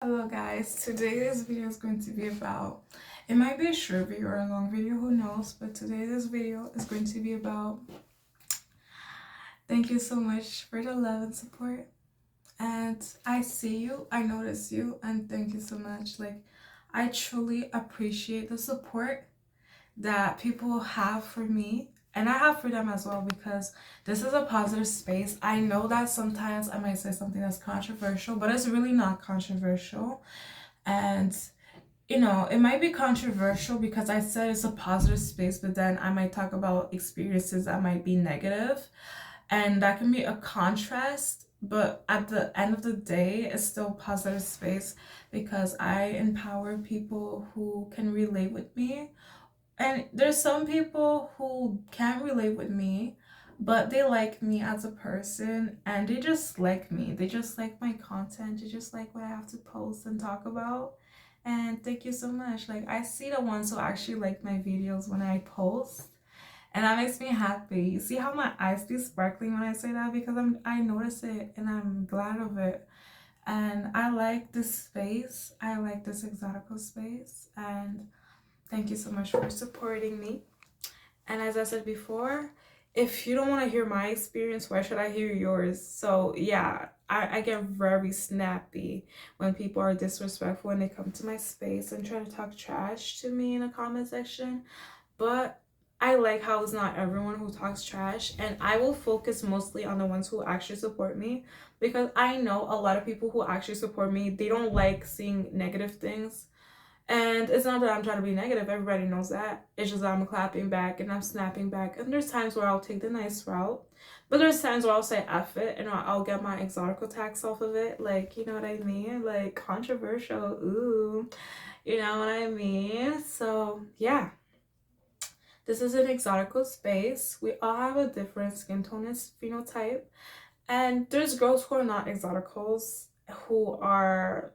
Hello guys, today this video is going to be about, it might be a short video or a long video, who knows, but today this video is going to be about thank you so much for the love and support. And I see you, I notice you, and thank you so much. Like, I truly appreciate the support that people have for me, and I have for them as well, because this is a positive space. I know that sometimes I might say something that's controversial, but it's really not controversial. And it might be controversial because I said it's a positive space, but then I might talk about experiences that might be negative, and that can be a contrast. But at the end of the day, it's still positive space because I empower people who can relate with me. And there's some people who can't relate with me, but they like me as a person and they just like me. They just like my content. They just like what I have to post and talk about. And thank you so much. Like, I see the ones who actually like my videos when I post, and that makes me happy. You see how my eyes be sparkling when I say that, because I notice it and I'm glad of it. And I like this space. I like this exotical space, and thank you so much for supporting me. And as I said before, if you don't want to hear my experience, why should I hear yours? So yeah, I get very snappy when people are disrespectful when they come to my space and try to talk trash to me in the comment section. But I like how it's not everyone who talks trash, and I will focus mostly on the ones who actually support me, because I know a lot of people who actually support me, they don't like seeing negative things. And it's not that I'm trying to be negative, everybody knows that. It's just that I'm clapping back and I'm snapping back. And there's times where I'll take the nice route, but there's times where I'll say F it and I'll get my exotical tax off of it. Like, you know what I mean? Like, controversial. Ooh, you know what I mean? So, yeah. This is an exotical space. We all have a different skin tone and phenotype. And there's girls who are not exoticals who are,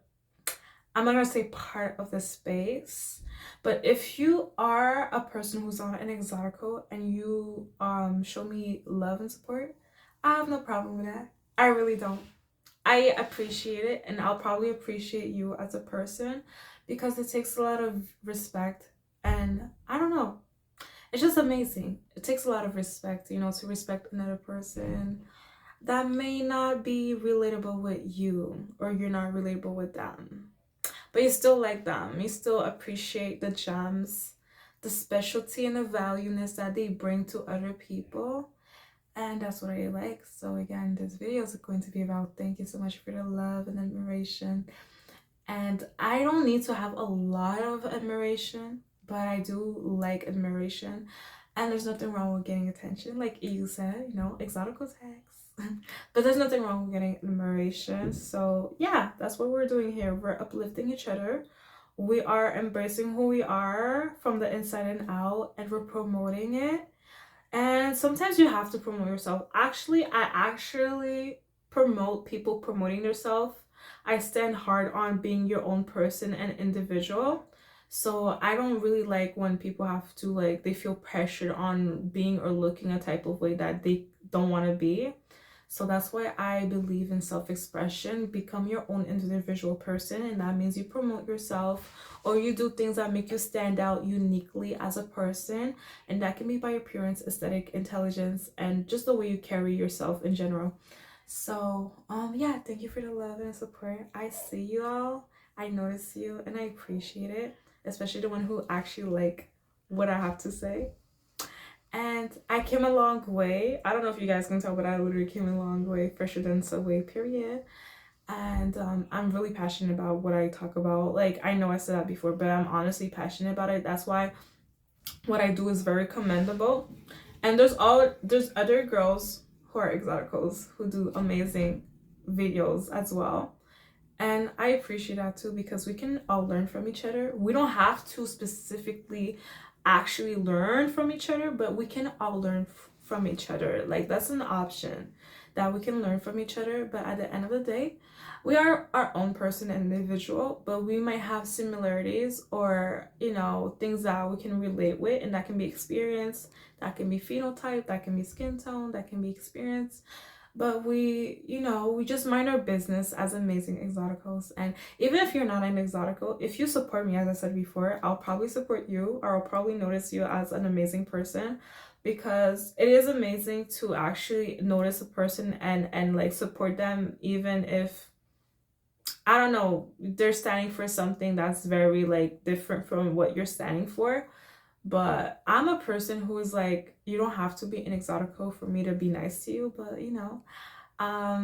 I'm not gonna say part of the space, but if you are a person who's on an exotical and you show me love and support, I have no problem with that. I really don't. I appreciate it, and I'll probably appreciate you as a person, because it takes a lot of respect, and I don't know. It's just amazing. It takes a lot of respect, to respect another person that may not be relatable with you, or you're not relatable with them, but you still like them. You still appreciate the gems, the specialty and the valueness that they bring to other people. And that's what I like. So again, this video is going to be about thank you so much for the love and admiration. And I don't need to have a lot of admiration, but I do like admiration. And there's nothing wrong with getting attention, like you said, exotical tags. But there's nothing wrong with getting admiration. So yeah, that's what we're doing here. We're uplifting each other. We are embracing who we are from the inside and out, and we're promoting it. And sometimes you have to promote yourself. Actually, I actually promote people promoting themselves. I stand hard on being your own person and individual. So I don't really like when people have to, like, they feel pressured on being or looking a type of way that they don't want to be. So that's why I believe in self-expression. Become your own individual person, and that means you promote yourself, or you do things that make you stand out uniquely as a person, and that can be by appearance, aesthetic, intelligence, and just the way you carry yourself in general. So yeah, thank you for the love and support. I see you all, I notice you, and I appreciate it, especially the one who actually like what I have to say. And I came a long way. I don't know if you guys can tell, but I literally came a long way, fresher than Subway, period. And I'm really passionate about what I talk about. Like, I know I said that before, but I'm honestly passionate about it. That's why what I do is very commendable. And there's other girls who are exoticals who do amazing videos as well. And I appreciate that too, because we can all learn from each other. We don't have to specifically actually learn from each other, but we can all learn from each other. Like, that's an option, that we can learn from each other. But at the end of the day, we are our own person and individual, but we might have similarities, or things that we can relate with, and that can be experience, that can be phenotype, that can be skin tone, that can be experience. But we, we just mind our business as amazing exoticals. And even if you're not an exotical, if you support me, as I said before, I'll probably support you, or I'll probably notice you as an amazing person, because it is amazing to actually notice a person and like support them, even if, I don't know, they're standing for something that's very like different from what you're standing for. But I'm a person who is like, you don't have to be an exotical for me to be nice to you, but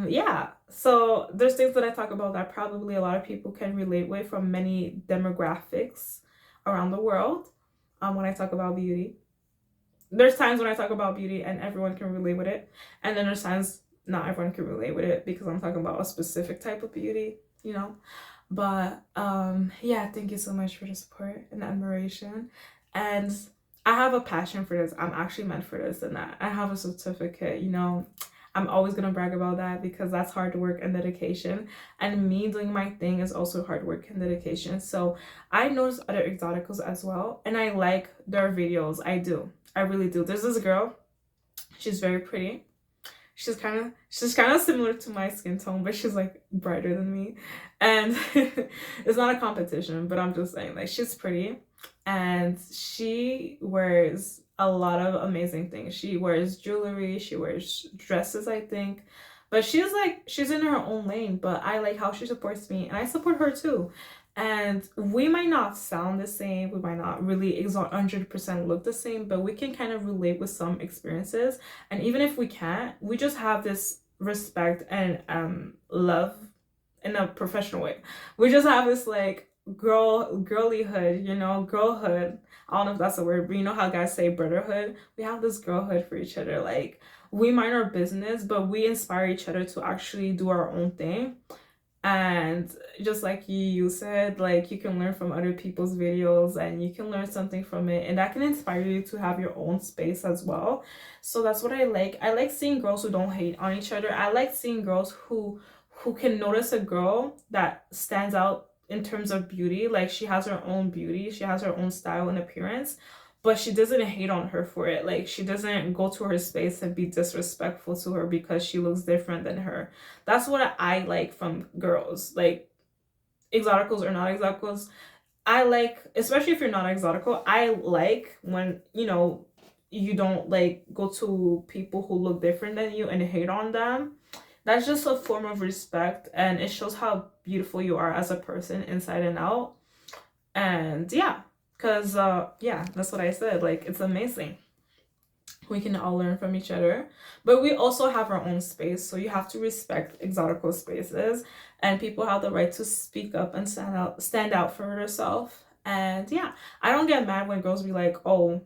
yeah. So there's things that I talk about that probably a lot of people can relate with from many demographics around the world. When I talk about beauty, there's times when I talk about beauty and everyone can relate with it, and then there's times not everyone can relate with it because I'm talking about a specific type of beauty, But yeah, thank you so much for the support and admiration. And I have a passion for this. I'm actually meant for this, and I have a certificate, I'm always gonna brag about that because that's hard work and dedication. And me doing my thing is also hard work and dedication. So I notice other exoticals as well, and I like their videos. I do. I really do. There's this girl, she's very pretty. She's kind of similar to my skin tone, but she's like brighter than me. And it's not a competition, but I'm just saying, like, she's pretty and she wears a lot of amazing things. She wears jewelry, she wears dresses, I think. But she's in her own lane, but I like how she supports me and I support her too. And we might not sound the same, we might not really 100% look the same, but we can kind of relate with some experiences. And even if we can't, we just have this respect and love in a professional way. We just have this like girlyhood, girlhood. I don't know if that's a word, but you know how guys say brotherhood? We have this girlhood for each other. Like, we mind our business, but we inspire each other to actually do our own thing. And just like you said, like, you can learn from other people's videos and you can learn something from it, and that can inspire you to have your own space as well. So that's what I like. I like seeing girls who don't hate on each other. I like seeing girls who can notice a girl that stands out in terms of beauty, like she has her own beauty, she has her own style and appearance, but she doesn't hate on her for it. Like, she doesn't go to her space and be disrespectful to her because she looks different than her. That's what I like from girls, like, exoticals or not exoticals. I like, especially if you're not exotical, I like when, you don't like go to people who look different than you and hate on them. That's just a form of respect, and it shows how beautiful you are as a person inside and out. And yeah, because yeah, that's what I said, like, it's amazing. We can all learn from each other, but we also have our own space, so you have to respect exotical spaces, and people have the right to speak up and stand out for themselves. And yeah, I don't get mad when girls be like, oh,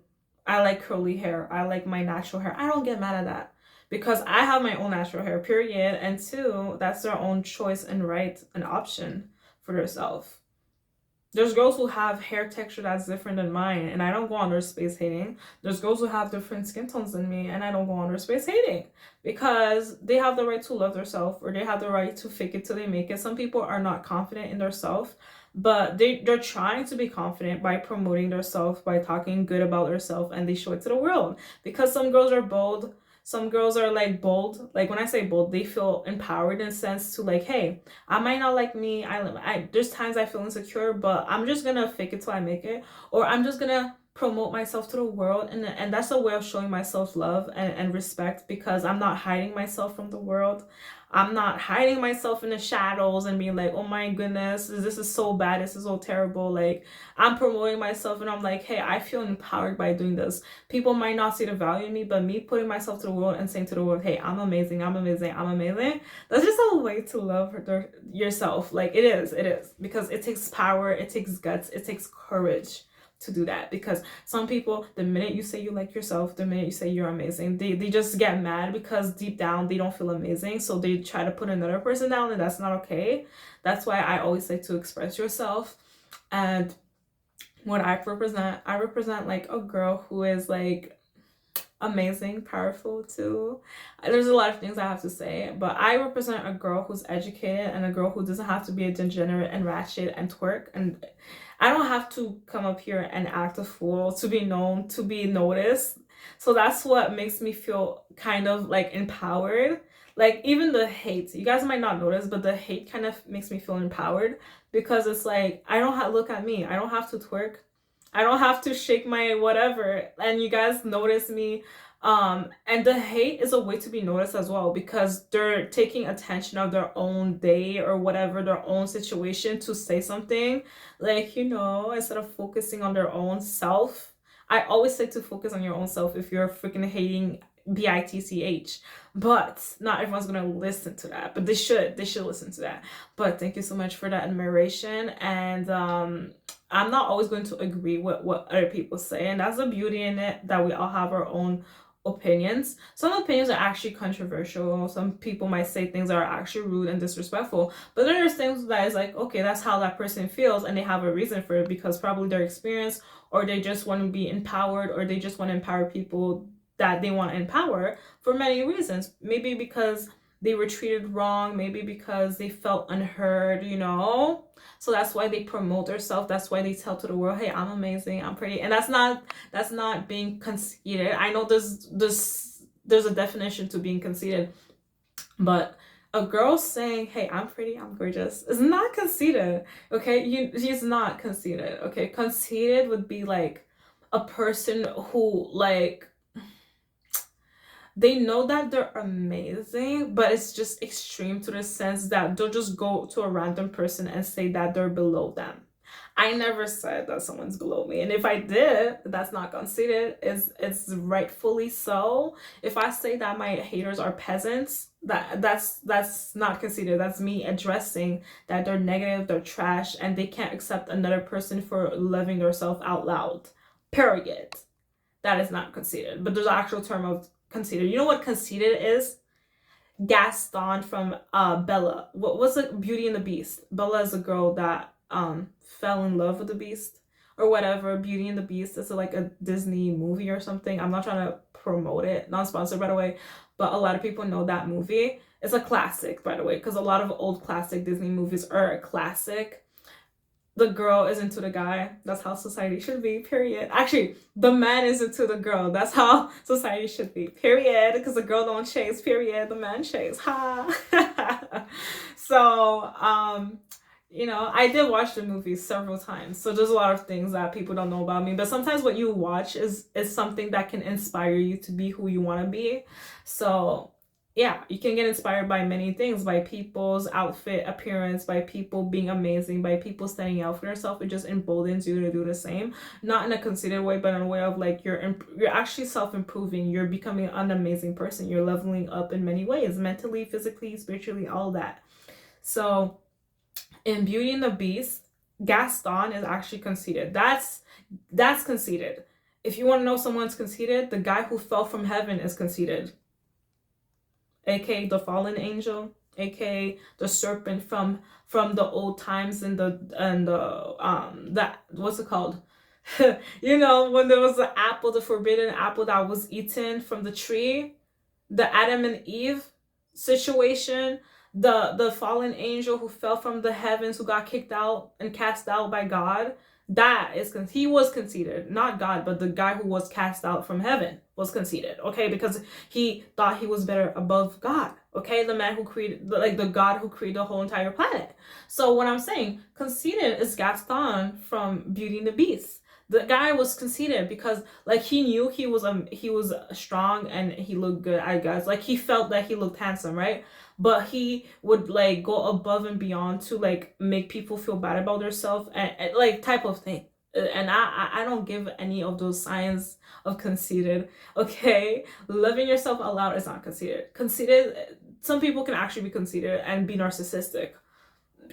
I like curly hair, I like my natural hair. I don't get mad at that because I have my own natural hair, period. And two, that's their own choice and right and option for themselves. There's girls who have hair texture that's different than mine, and I don't go on their space hating. There's girls who have different skin tones than me, and I don't go on their space hating because they have the right to love themselves, or they have the right to fake it till they make it. Some people are not confident in themselves, but they're trying to be confident by promoting themselves, by talking good about themselves, and they show it to the world. Because some girls are bold, some girls are like bold. Like, when I say bold, they feel empowered in a sense to, like, hey, I might not like me. I there's times I feel insecure, but I'm just gonna fake it till I make it, or I'm just gonna promote myself to the world, and that's a way of showing myself love and respect, because I'm not hiding myself from the world. I'm not hiding myself in the shadows and being like, oh my goodness, this is so bad, this is so terrible. Like, I'm promoting myself and I'm like, hey, I feel empowered by doing this. People might not see the value in me, but me putting myself to the world and saying to the world, hey, I'm amazing, I'm amazing, I'm amazing. That's just a way to love yourself. Like, it is. Because it takes power, it takes guts, it takes courage to do that. Because some people, the minute you say you like yourself, the minute you say you're amazing, they just get mad because deep down they don't feel amazing. So they try to put another person down, and that's not okay. That's why I always say to express yourself. And what I represent like a girl who is like amazing, powerful too. There's a lot of things I have to say, but I represent a girl who's educated and a girl who doesn't have to be a degenerate and ratchet and twerk. And I don't have to come up here and act a fool to be known, to be noticed. So that's what makes me feel kind of like empowered. Like, even the hate, you guys might not notice, but the hate kind of makes me feel empowered, because it's like, I don't have, look at me, I don't have to twerk, I don't have to shake my whatever, and you guys notice me. And the hate is a way to be noticed as well, because they're taking attention of their own day or whatever, their own situation, to say something, like, instead of focusing on their own self. I always say to focus on your own self if you're freaking hating bitch, but not everyone's gonna listen to that, but they should listen to that. But thank you so much for that admiration. And I'm not always going to agree with what other people say, and that's the beauty in it, that we all have our own opinions. Some opinions are actually controversial. Some people might say things that are actually rude and disrespectful, but then there's things that is like, okay, that's how that person feels, and they have a reason for it, because probably their experience, or they just want to be empowered, or they just want to empower people that they want to empower for many reasons. Maybe because they were treated wrong, maybe because they felt unheard, So that's why they promote themselves. That's why they tell to the world, hey, I'm amazing, I'm pretty. And that's not being conceited. I know there's a definition to being conceited, but a girl saying, hey, I'm pretty, I'm gorgeous, is not conceited. Okay, she's not conceited. Okay, conceited would be like a person who, like, they know that they're amazing, but it's just extreme to the sense that they'll just go to a random person and say that they're below them. I never said that someone's below me, and if I did, that's not conceited. It's rightfully so. If I say that my haters are peasants, that's not conceited. That's me addressing that they're negative, they're trash, and they can't accept another person for loving themselves out loud. Period. That is not conceited. But there's an actual term of conceited. You know what conceited is? Gaston from Bella. What was it? Beauty and the Beast. Bella is a girl that fell in love with the Beast or whatever. Beauty and the Beast is like a Disney movie or something. I'm not trying to promote it. Not sponsored, by the way, but a lot of people know that movie. It's a classic, by the way, because a lot of old classic Disney movies are a classic. The girl is into the guy. That's how society should be, period. Actually, the man is into the girl. That's how society should be, period. Because the girl don't chase, period. The man chase. Ha. So, I did watch the movie several times. So there's a lot of things that people don't know about me. But sometimes what you watch is something that can inspire you to be who you want to be. So yeah, you can get inspired by many things, by people's outfit, appearance, by people being amazing, by people standing out for yourself. It just emboldens you to do the same, not in a conceited way, but in a way of like you're actually self-improving. You're becoming an amazing person. You're leveling up in many ways, mentally, physically, spiritually, all that. So in Beauty and the Beast, Gaston is actually conceited. That's conceited. If you want to know someone's conceited, the guy who fell from heaven is conceited, aka the fallen angel, aka the serpent from the old times, and the that, what's it called? When there was the apple, the forbidden apple that was eaten from the tree, the Adam and Eve situation, the fallen angel who fell from the heavens, who got kicked out and cast out by God. That is, he was conceited, not God, but the guy who was cast out from heaven was conceited, okay, because he thought he was better above God, okay, the man who created, like the God who created the whole entire planet. So what I'm saying, conceited is Gaston from Beauty and the Beast. The guy was conceited because, like, he knew he was strong and he looked good, I guess, like he felt that he looked handsome, right? But he would like go above and beyond to like make people feel bad about themselves, and like type of thing. And I don't give any of those signs of conceited. Okay, loving yourself out loud is not conceited. Conceited, some people can actually be conceited and be narcissistic.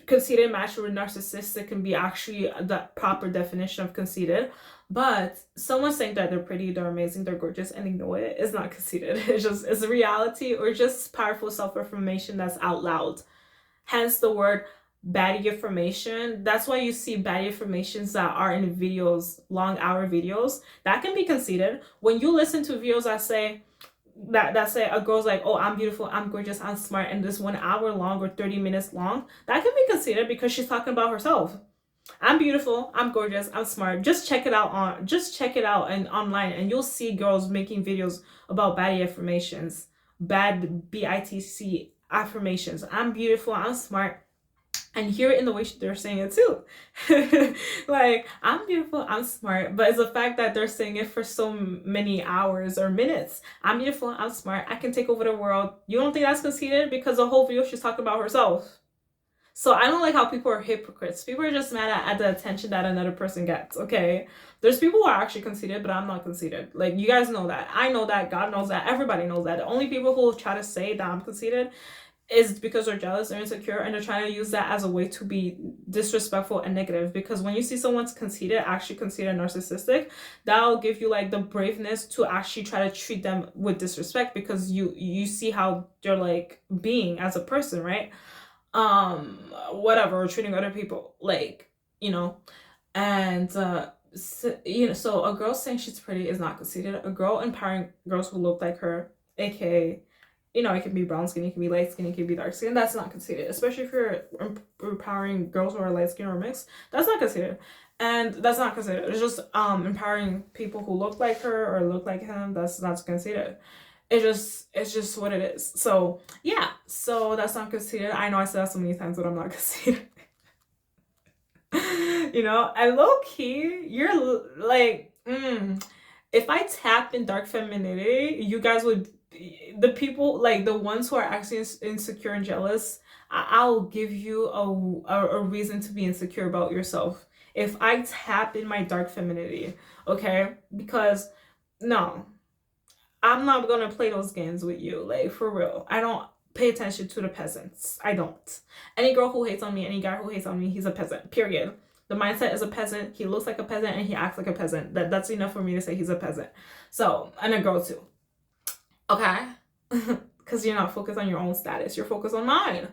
Conceited matched with narcissistic can be actually the proper definition of conceited. But someone saying that they're pretty, they're amazing, they're gorgeous, and ignore it is not conceited. It's a reality, or just powerful self-affirmation that's out loud. Hence the word baddie affirmation. That's why you see baddie affirmations that are in videos, long hour videos. That can be conceited. When you listen to videos that say a girl's like, oh, I'm beautiful, I'm gorgeous, I'm smart, and this 1 hour long or 30 minutes long, that can be conceited because she's talking about herself. I'm beautiful, I'm gorgeous, I'm smart. Just check it out and online, and you'll see girls making videos about baddie affirmations bad BITC affirmations. I'm beautiful, I'm smart, and hear it in the way they're saying it too. Like, I'm beautiful, I'm smart, but it's the fact that they're saying it for so many hours or minutes. I'm beautiful, I'm smart, I can take over the world. You don't think that's conceited? Because the whole video she's talking about herself. So I don't like how people are hypocrites. People are just mad at the attention that another person gets, okay? There's people who are actually conceited, but I'm not conceited. Like, you guys know that. I know that. God knows that. Everybody knows that. The only people who try to say that I'm conceited is because they're jealous or insecure, and they're trying to use that as a way to be disrespectful and negative. Because when you see someone's conceited, actually conceited and narcissistic, that'll give you like the braveness to actually try to treat them with disrespect, because you see how they're like being as a person, right? Whatever, treating other people, like, you know. And so, so a girl saying she's pretty is not conceited. A girl empowering girls who look like her, aka, it can be brown skin, it can be light skin, it can be dark skin. That's not conceited. Especially if you're empowering girls who are light skin or mixed. That's not conceited. And that's not conceited. It's just empowering people who look like her or look like him. That's not conceited. It's just what it is. So yeah, so that's not conceited. I know I said that so many times, but I'm not conceited. And low key, you're like, if I tap in dark femininity, you guys would, the people, like the ones who are actually insecure and jealous, I'll give you a reason to be insecure about yourself if I tap in my dark femininity, okay? Because no, I'm not gonna play those games with you, like, for real. I don't pay attention to the peasants. I don't. Any girl who hates on me, any guy who hates on me, he's a peasant, period. The mindset is a peasant. He looks like a peasant and he acts like a peasant. That's enough for me to say he's a peasant. So, and a girl too. Okay? Because you're not focused on your own status. You're focused on mine.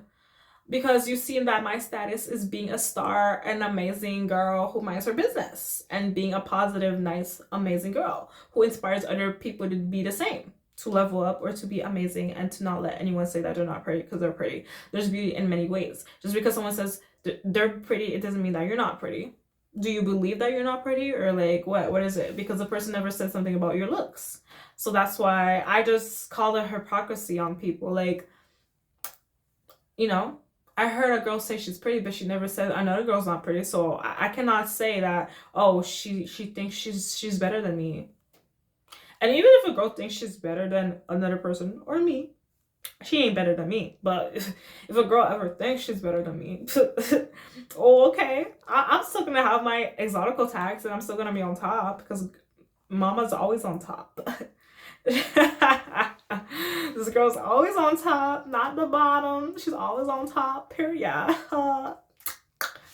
Because you see that my status is being a star, an amazing girl who minds her business, and being a positive, nice, amazing girl who inspires other people to be the same, to level up or to be amazing, and to not let anyone say that they're not pretty because they're pretty. There's beauty in many ways. Just because someone says they're pretty, it doesn't mean that you're not pretty. Do you believe that you're not pretty, or like what is it? Because the person never said something about your looks. So that's why I just call it hypocrisy on people. Like, I heard a girl say she's pretty, but she never said another girl's not pretty. So I cannot say that, oh, she thinks she's better than me. And even if a girl thinks she's better than another person or me, she ain't better than me. But if a girl ever thinks she's better than me, oh, okay. I'm still gonna have my exotical tags, and I'm still gonna be on top, because mama's always on top. This girl's always on top, not the bottom. She's always on top, period.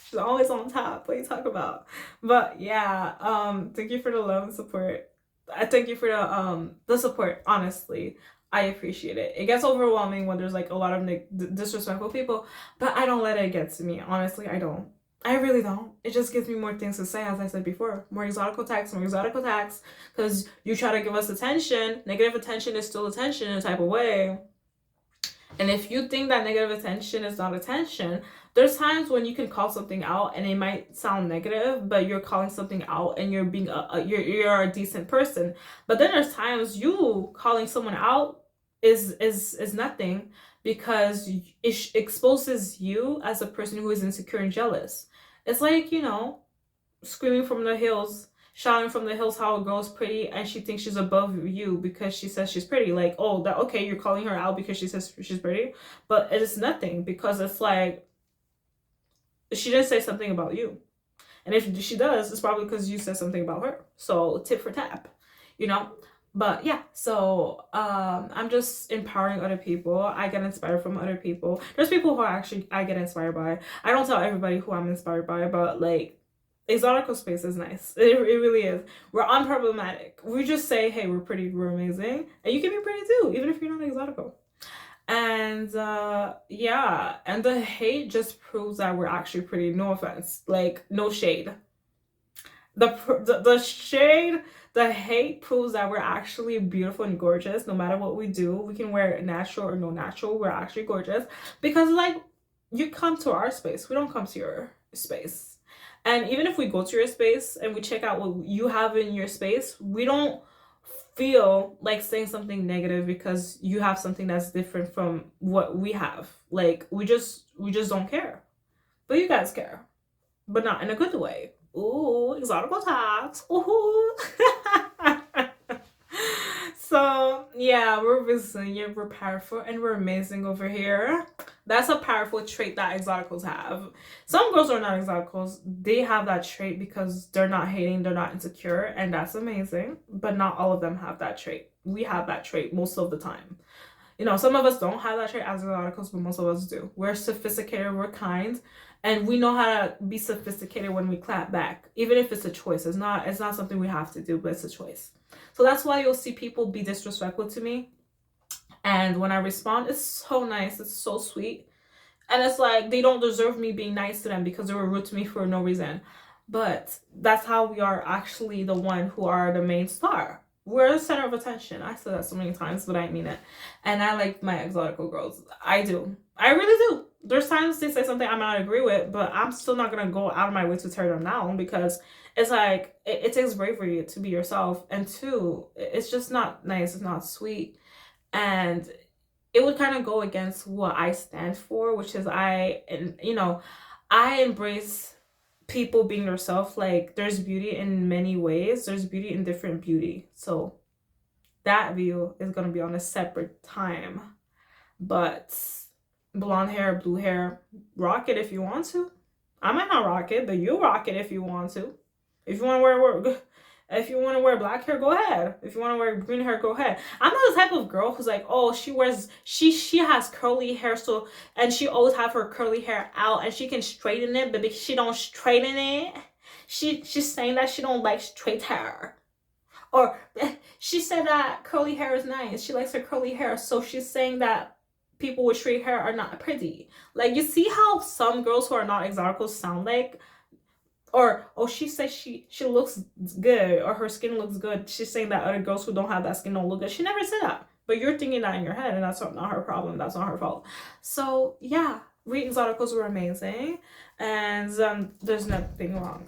She's always on top. What are you talking about? But yeah, thank you for the love and support. I thank you for the support, honestly. I appreciate it. It gets overwhelming when there's like a lot of disrespectful people, but I don't let it get to me. Honestly, I don't. I really don't. It just gives me more things to say, as I said before. More exotical tags, because you try to give us attention. Negative attention is still attention in a type of way. And if you think that negative attention is not attention, there's times when you can call something out and it might sound negative, but you're calling something out and you're being you're a decent person. But then there's times you calling someone out is nothing, because it exposes you as a person who is insecure and jealous. It's like, screaming from the hills, shouting from the hills how a girl's pretty and she thinks she's above you because she says she's pretty. Like, oh, that okay, you're calling her out because she says she's pretty, but it is nothing, because it's like, she didn't say something about you. And if she does, it's probably because you said something about her. So tit for tat, But yeah, so I'm just empowering other people. I get inspired from other people. There's people who actually I get inspired by. I don't tell everybody who I'm inspired by, but like, exotical space is nice. It really is. We're unproblematic. We just say, hey, we're pretty, we're amazing, and you can be pretty too, even if you're not exotical. And yeah, and the hate just proves that we're actually pretty. No offense, like, no shade. The shade, the hate proves that we're actually beautiful and gorgeous. No matter what we do, we can wear natural or no natural, we're actually gorgeous, because like, you come to our space, we don't come to your space. And even if we go to your space and we check out what you have in your space, we don't feel like saying something negative because you have something that's different from what we have. Like we just don't care. But you guys care. But not in a good way. Ooh, exotical talks. Ooh. So yeah, we're resilient, we're powerful, and we're amazing over here. That's a powerful trait that exoticals have. Some girls are not exoticals. They have that trait because they're not hating, they're not insecure, and that's amazing. But not all of them have that trait. We have that trait most of the time. You know, some of us don't have that trait as exoticals, but most of us do. We're sophisticated, we're kind, and we know how to be sophisticated when we clap back, even if it's a choice. It's not something we have to do, but it's a choice. So that's why you'll see people be disrespectful to me, and when I respond, it's so nice, it's so sweet, and it's like they don't deserve me being nice to them because they were rude to me for no reason. But that's how we are actually the one who are the main star. We're the center of attention. I said that so many times, but I mean it. And I like my exotical girls. I do. I really do. There's times they say something I might not agree with, but I'm still not gonna go out of my way to tear them down because it's like it takes bravery to be yourself, and two, it's just not nice. It's not sweet, and it would kind of go against what I stand for, which is I embrace people being themselves. Like there's beauty in many ways. There's beauty in different beauty. So that view is gonna be on a separate time. But blonde hair, blue hair, rock it if you want to. I might not rock it, but you rock it if you want to. If you want to wear black hair, go ahead. If you want to wear green hair, go ahead. I'm not the type of girl who's like, oh, she has curly hair, so and she always have her curly hair out and she can straighten it, but because she don't straighten it, she's saying that she don't like straight hair. Or she said that curly hair is nice. She likes her curly hair, so she's saying that people with straight hair are not pretty. Like you see how some girls who are not exoticals sound like, or oh she says she looks good or her skin looks good. She's saying that other girls who don't have that skin don't look good. She never said that, but you're thinking that in your head, and that's not her problem. That's not her fault. So yeah, we exoticals were amazing, and there's nothing wrong.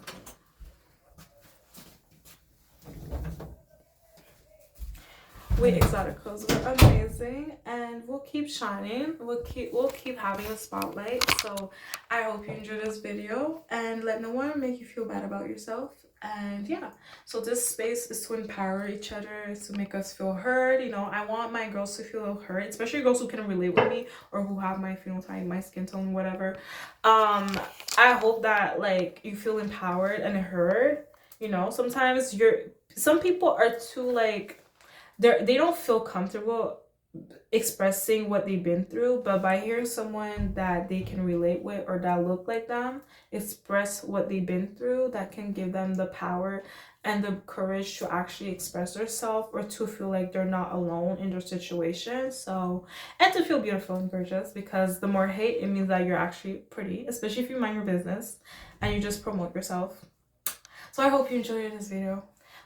We exoticals were amazing, and we'll keep shining. We'll keep having a spotlight. So I hope you enjoyed this video, and let no one make you feel bad about yourself. And yeah, so this space is to empower each other, to make us feel heard. You know, I want my girls to feel heard, especially girls who can relate with me or who have my phenotype, my skin tone, whatever. I hope that like you feel empowered and heard. You know, sometimes some people are too like they don't feel comfortable expressing what they've been through, but by hearing someone that they can relate with or that look like them express what they've been through, that can give them the power and the courage to actually express themselves or to feel like they're not alone in their situation. So, and to feel beautiful and gorgeous, because the more hate, it means that you're actually pretty, especially if you mind your business and you just promote yourself. So I hope you enjoyed this video.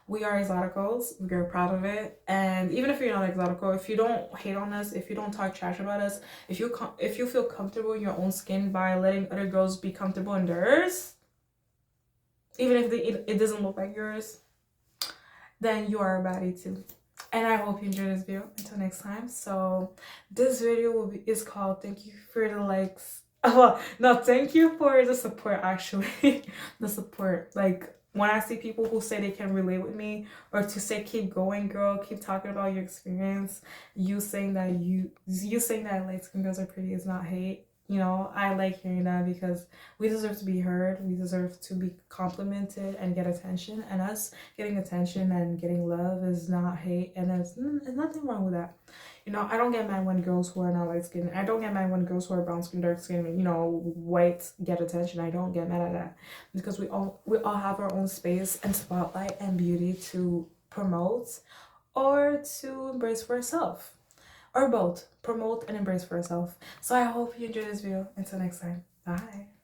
We are exoticals. We're proud of it. And even if you're not exotical, if you don't hate on us, if you don't talk trash about us, if you feel comfortable in your own skin by letting other girls be comfortable in theirs, even if it doesn't look like yours, then you are a baddie too. And I hope you enjoyed this video. Until next time. So this video is called "Thank You for the Likes." Oh no, thank you for the support. Actually, the support. Like when I see people who say they can relate with me, or to say keep going girl, keep talking about your experience, you saying that light skin girls are pretty is not hate. You know, I like hearing that because we deserve to be heard, we deserve to be complimented and get attention, and us getting attention and getting love is not hate, and there's nothing wrong with that. You know, I don't get mad when girls who are not light skinned. I don't get mad when girls who are brown skin, dark skin, you know, white get attention. I don't get mad at that because we all have our own space and spotlight and beauty to promote or to embrace for ourselves, or both, promote and embrace for ourselves. So I hope you enjoyed this video. Until next time, bye.